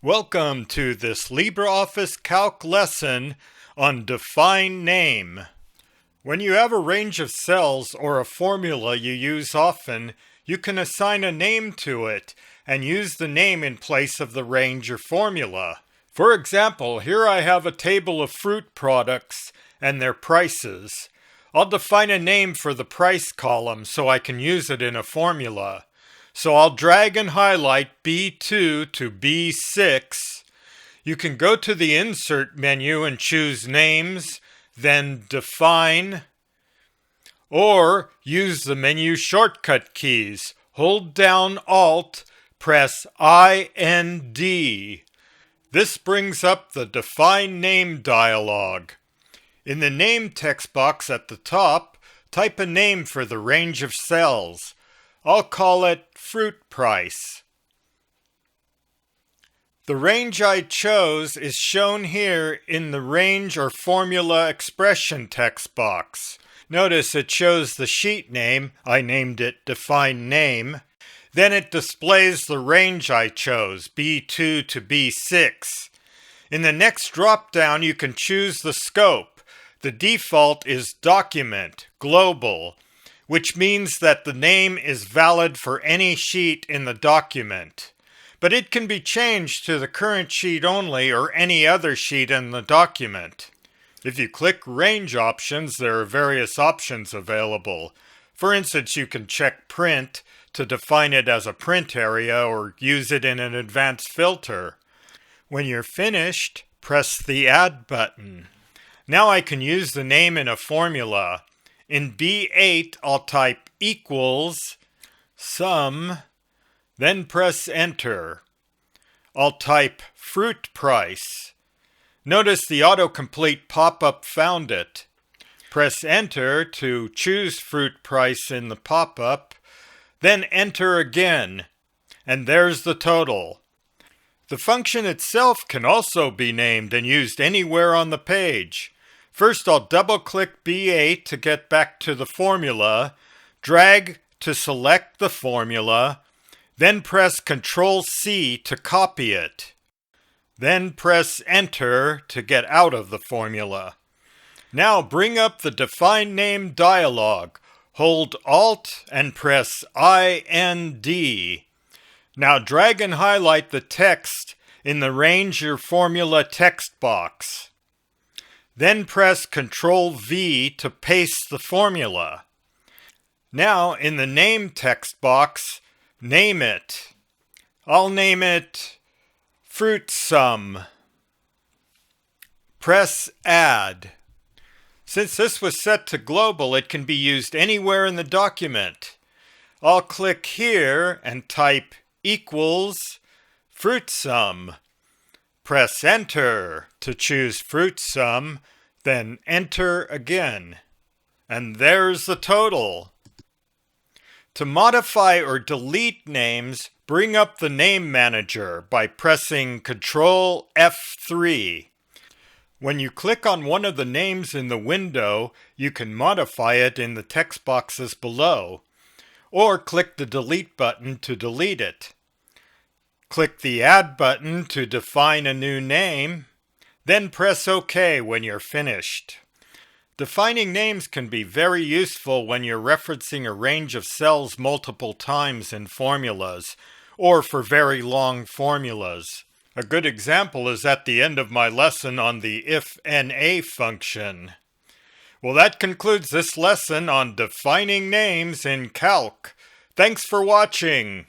Welcome to this LibreOffice Calc lesson on Define Name. When you have a range of cells or a formula you use often, you can assign a name to it and use the name in place of the range or formula. For example, here I have a table of fruit products and their prices. I'll define a name for the price column so I can use it in a formula. So I'll drag and highlight B2 to B6. You can go to the Insert menu and choose Names, then Define, or use the menu shortcut keys. Hold down Alt, press IND. This brings up the Define Name dialog. In the Name text box at the top, type a name for the range of cells. I'll call it Fruit Price. The range I chose is shown here in the Range or Formula Expression text box. Notice it shows the sheet name, I named it Define Name. Then it displays the range I chose, B2 to B6. In the next drop-down you can choose the scope. The default is Document, Global, which means that the name is valid for any sheet in the document. But it can be changed to the current sheet only or any other sheet in the document. If you click Range Options, there are various options available. For instance, you can check Print to define it as a print area or use it in an advanced filter. When you're finished, press the Add button. Now I can use the name in a formula. In B8, I'll type equals sum, then press Enter. I'll type fruit price. Notice the autocomplete pop-up found it. Press Enter to choose fruit price in the pop-up, then Enter again, and there's the total. The function itself can also be named and used anywhere on the page. First, I'll double-click B8 to get back to the formula, drag to select the formula, then press Ctrl-C to copy it. Then press Enter to get out of the formula. Now bring up the Define Name dialog. Hold Alt and press IND. Now drag and highlight the text in the Range or Formula text box. Then press Ctrl-V to paste the formula. Now in the Name text box, name it. I'll name it Fruit Sum. Press Add. Since this was set to global, it can be used anywhere in the document. I'll click here and type equals Fruit Sum. Press Enter to choose Fruit Sum, then Enter again. And there's the total. To modify or delete names, bring up the Name Manager by pressing Ctrl F3. When you click on one of the names in the window, you can modify it in the text boxes below, or click the Delete button to delete it. Click the Add button to define a new name, then press OK when you're finished. Defining names can be very useful when you're referencing a range of cells multiple times in formulas, or for very long formulas. A good example is at the end of my lesson on the if-na function. Well, that concludes this lesson on defining names in Calc. Thanks for watching.